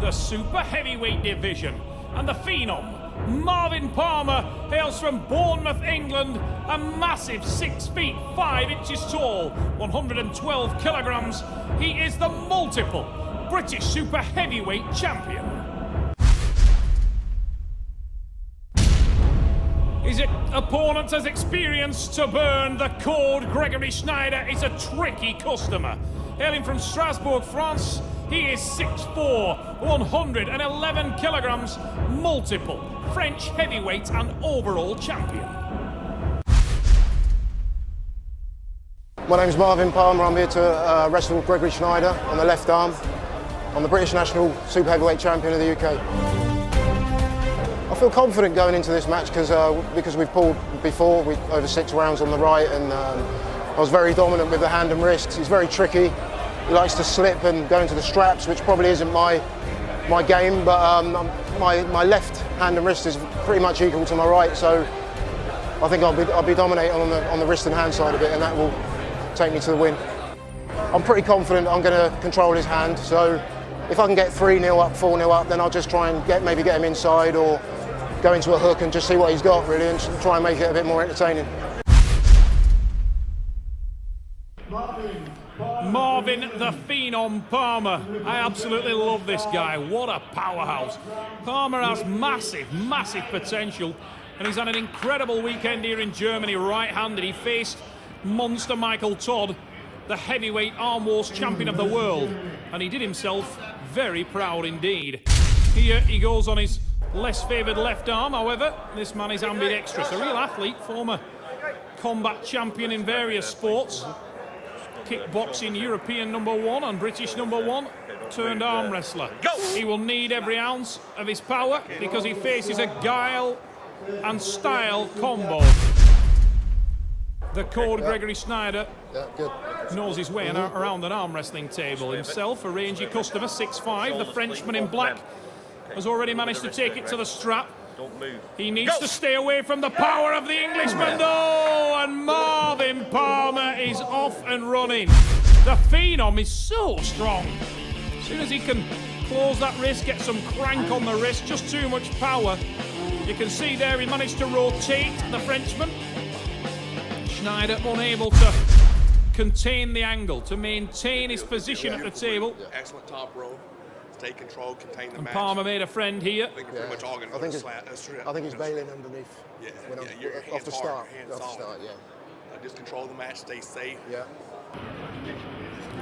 the super heavyweight division. And the phenom, Marvin Palmer, hails from Bournemouth, England, a massive 6 feet 5 inches tall, 112 kilograms. He is the multiple British super heavyweight champion. His opponent has experience to burn. The code Gregory Schneider is a tricky customer. Hailing from Strasbourg, France, he is 6'4", 111 kilograms, multiple French heavyweight and overall champion. My name's Marvin Palmer. I'm here to wrestle Gregory Schneider on the left arm. I'm the British National Super Heavyweight Champion of the UK. I feel confident going into this match because we've pulled before, over 6 rounds on the right, and I was very dominant with the hand and wrist. He's very tricky. He likes to slip and go into the straps, which probably isn't my game, but my left hand and wrist is pretty much equal to my right, so I think I'll be dominating on the wrist and hand side of it, and that will take me to the win. I'm pretty confident I'm going to control his hand, so if I can get 3-0 up, 4-0 up, then I'll just try and maybe get him inside or go into a hook and just see what he's got really, and try and make it a bit more entertaining. Marvin the Phenom Palmer. I absolutely love this guy. What a powerhouse. Palmer has massive, massive potential, and he's had an incredible weekend here in Germany right-handed. He faced monster Michael Todd, the heavyweight arm wars champion of the world, and he did himself very proud indeed. Here he goes on his less favoured left arm, however. This man is ambidextrous, a real athlete, former combat champion in various sports. Kickboxing European #1 and British #1, turned arm wrestler. He will need every ounce of his power because he faces a guile and style combo. The code Gregory Schneider knows his way around an arm wrestling table. Himself a rangy customer, 6'5", the Frenchman in black has already managed to take it to the strap. He needs to stay away from the power of the Englishman though, and Marvin Palmer is off and running. The Phenom is so strong. As soon as he can close that wrist, get some crank on the wrist, just too much power. You can see there he managed to rotate the Frenchman. Schneider unable to contain the angle, to maintain his position at the table. Excellent top row. Stay controlled, contain the match. Palmer made a friend here. I think pretty much all going to I think he's bailing underneath. Yeah, off the start. Just control the match, stay safe. Yeah.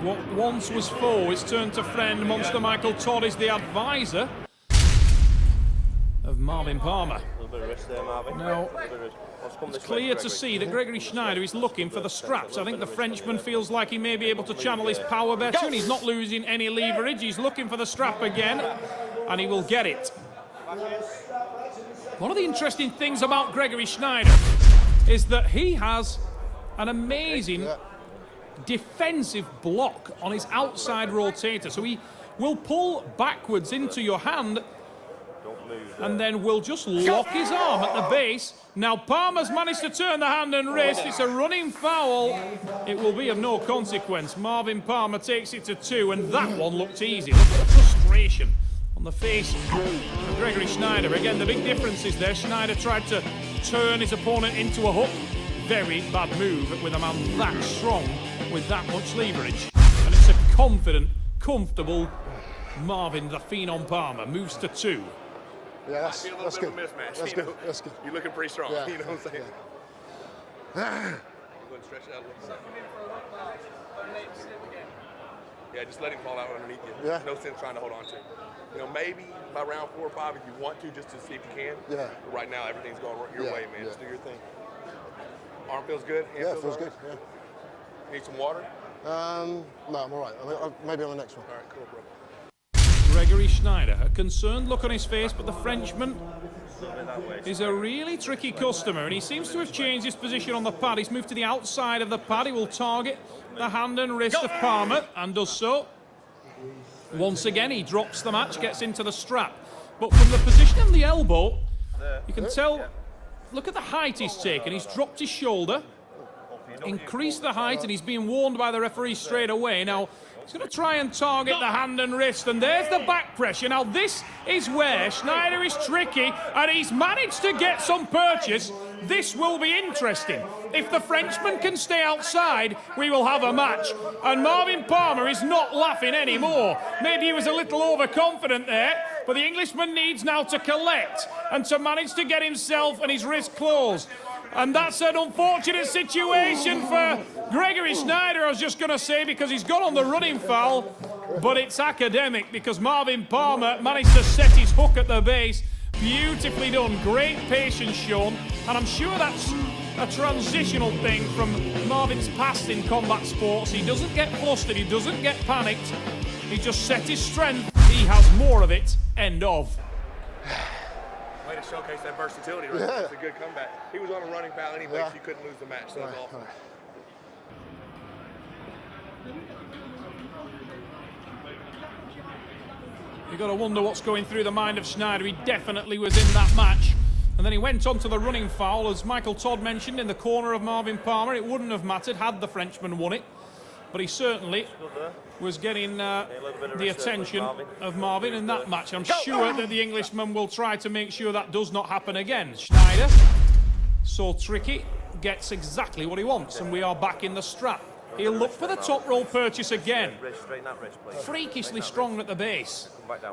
What once was foe is turned to friend. Monster Michael Todd is the advisor of Marvin Palmer. Now, it's clear to see that Gregory Schneider is looking for the straps. I think the Frenchman feels like he may be able to channel his power better, and he's not losing any leverage. He's looking for the strap again, and he will get it. One of the interesting things about Gregory Schneider is that he has an amazing defensive block on his outside rotator. So he will pull backwards into your hand and then will just lock his arm at the base. Now Palmer's managed to turn the hand and wrist. It's a running foul. It will be of no consequence. Marvin Palmer takes it to 2, and that one looked easy. Look at the frustration on the face of Gregory Schneider. Again, the big difference is there. Schneider tried to turn his opponent into a hook. Very bad move with a man that strong with that much leverage. And it's a confident, comfortable Marvin the Phenom Palmer moves to 2. Yeah, that's good. That's good. That's good. You're looking pretty strong. Yeah. You know what I'm saying? Go ahead and stretch it out a little bit. Yeah, just let him fall out underneath you. Yeah. No sense trying to hold on to. Maybe by round 4 or 5 if you want to, just to see if you can. Yeah. But right now, everything's going your way, man. Yeah. Just do your thing. Arm feels good. Hand Yeah, feels good. Yeah. Need some water? No, I'm all right. Maybe on the next one. All right, cool, bro. Gregory Schneider, a concerned look on his face, but the Frenchman is a really tricky customer, and he seems to have changed his position on the pad. He's moved to the outside of the pad. He will target the hand and wrist of Palmer, and does so. Once again, he drops the match, gets into the strap. But from the position of the elbow, you can tell, look at the height he's taken. He's dropped his shoulder, increased the height, and he's being warned by the referee straight away. Now, He's going to try and target the hand and wrist, and there's the back pressure. Now, this is where Schneider is tricky, and he's managed to get some purchase. This will be interesting. If the Frenchman can stay outside, we will have a match. And Marvin Palmer is not laughing anymore. Maybe he was a little overconfident there, but the Englishman needs now to collect and to manage to get himself and his wrist closed. And that's an unfortunate situation for Gregory Schneider, I was just going to say, because he's got on the running foul. But it's academic because Marvin Palmer managed to set his hook at the base. Beautifully done. Great patience shown. And I'm sure that's a transitional thing from Marvin's past in combat sports. He doesn't get flustered. He doesn't get panicked. He just set his strength. He has more of it. End of. Way to showcase that versatility, right? Yeah. It's a good comeback. He was on a running foul anyway, Yeah. so you couldn't lose the match. So it's awesome. You've got to wonder what's going through the mind of Schneider. He definitely was in that match. And then he went on to the running foul, as Michael Todd mentioned, in the corner of Marvin Palmer. It wouldn't have mattered had the Frenchman won it. But he certainly was getting the attention of Marvin in that match. I'm sure that the Englishman will try to make sure that does not happen again. Schneider, so tricky, gets exactly what he wants. And we are back in the strap. He'll look for the top roll purchase again. Freakishly strong at the base.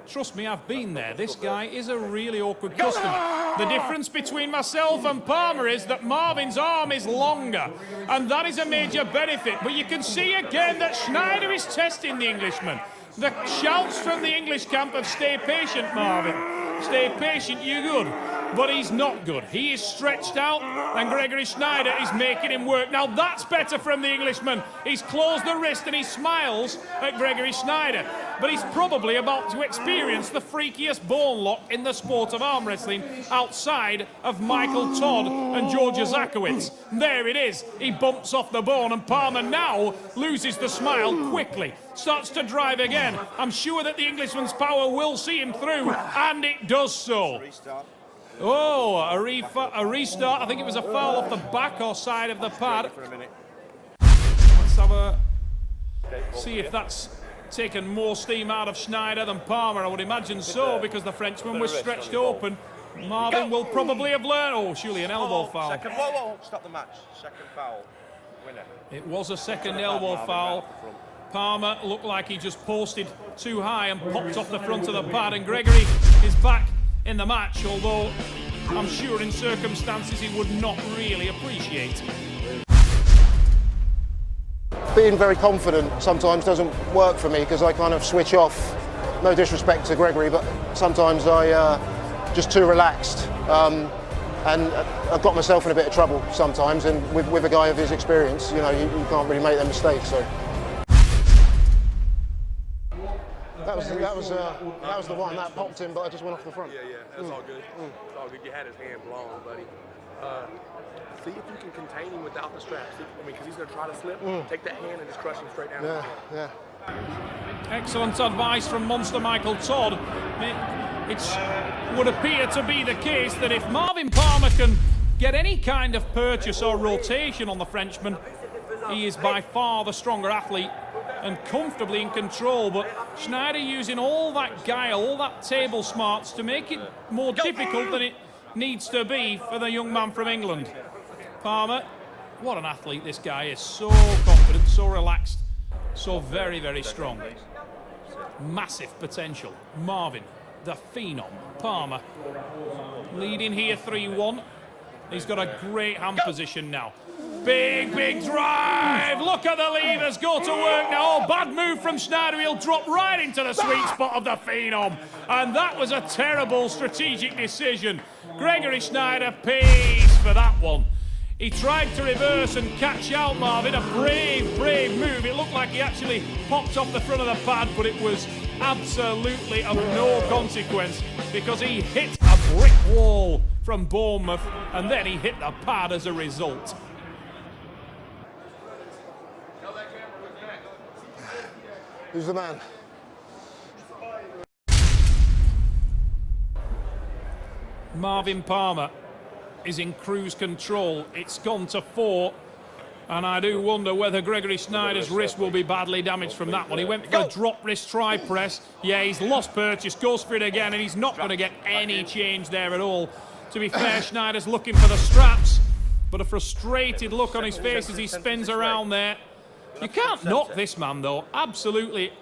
Trust me, I've been there. This guy is a really awkward customer. The difference between myself and Palmer is that Marvin's arm is longer, and that is a major benefit. But you can see again that Schneider is testing the Englishman. The shouts from the English camp of "Stay patient, Marvin. Stay patient, you're good." But he's not good. He is stretched out, and Gregory Schneider is making him work. Now that's better from the Englishman. He's closed the wrist and he smiles at Gregory Schneider. But he's probably about to experience the freakiest bone lock in the sport of arm wrestling outside of Michael Todd and Georgia Zakowicz. There it is. He bumps off the bone, and Palmer now loses the smile quickly. Starts to drive again. I'm sure that the Englishman's power will see him through, and it does so. Oh, a restart. I think it was a foul off the back or side of the pad. Let's have a see if that's taken more steam out of Schneider than Palmer. I would imagine so, because the Frenchman was stretched open. Marvin will probably have learned. Oh, surely an elbow foul. Whoa, stop the match. Second foul. Winner. It was a second elbow foul. Palmer looked like he just posted too high and popped off the front of the pad, and Gregory is back in the match, although I'm sure in circumstances he would not really appreciate. Being very confident sometimes doesn't work for me because I kind of switch off. No disrespect to Gregory, but sometimes I just too relaxed, and I've got myself in a bit of trouble sometimes. And with a guy of his experience, you know, you can't really make that mistake. So that was the one that popped him, but I just went off the front. Yeah, that's all good. It's all good. You had his hand blown, buddy. See if you can contain him without the straps. I mean, because he's going to try to slip. Take that hand and just crush him straight down. Yeah. Excellent advice from Monster Michael Todd. It would appear to be the case that if Marvin Palmer can get any kind of purchase or rotation on the Frenchman, he is by far the stronger athlete and comfortably in control. But Schneider using all that guile, all that table smarts to make it more difficult than it needs to be for the young man from England. Palmer, what an athlete this guy is. So confident, so relaxed, so very, very strong. Massive potential. Marvin, the phenom. Palmer leading here 3-1. He's got a great hand position now. Big drive. Look at the levers go to work now. Oh, bad move from Schneider. He'll drop right into the sweet spot of the phenom. And that was a terrible strategic decision. Gregory Schneider pays for that one. He tried to reverse and catch out Marvin. A brave move. It looked like he actually popped off the front of the pad, but it was absolutely of no consequence because he hit a brick wall from Bournemouth and then he hit the pad as a result. Who's the man? Marvin Palmer is in cruise control. It's gone to 4. And I do wonder whether Gregory Schneider's wrist will be badly damaged from that one. He went for a drop wrist try press. Yeah, he's lost purchase, goes for it again, and he's not going to get any change there at all. To be fair, Schneider's looking for the straps, but a frustrated look on his face as he spins around there. You can't knock this man, though. Absolutely.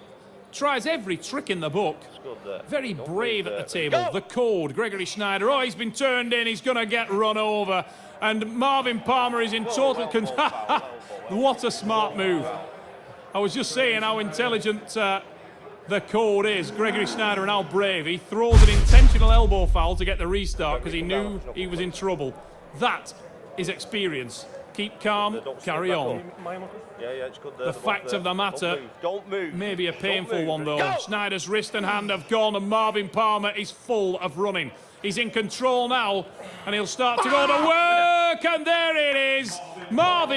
Tries every trick in the book. Very brave at the table. The code, Gregory Schneider. Oh, he's been turned in. He's going to get run over. And Marvin Palmer is in total control. What a smart move. I was just saying how intelligent the code is. Gregory Schneider and how brave. He throws an intentional elbow foul to get the restart because he knew he was in trouble. That is experience. Keep calm, carry on. The fact of the matter may be a painful one, though. Schneider's wrist and hand have gone, and Marvin Palmer is full of running. He's in control now, and he'll start to go to work, and there it is. Marvin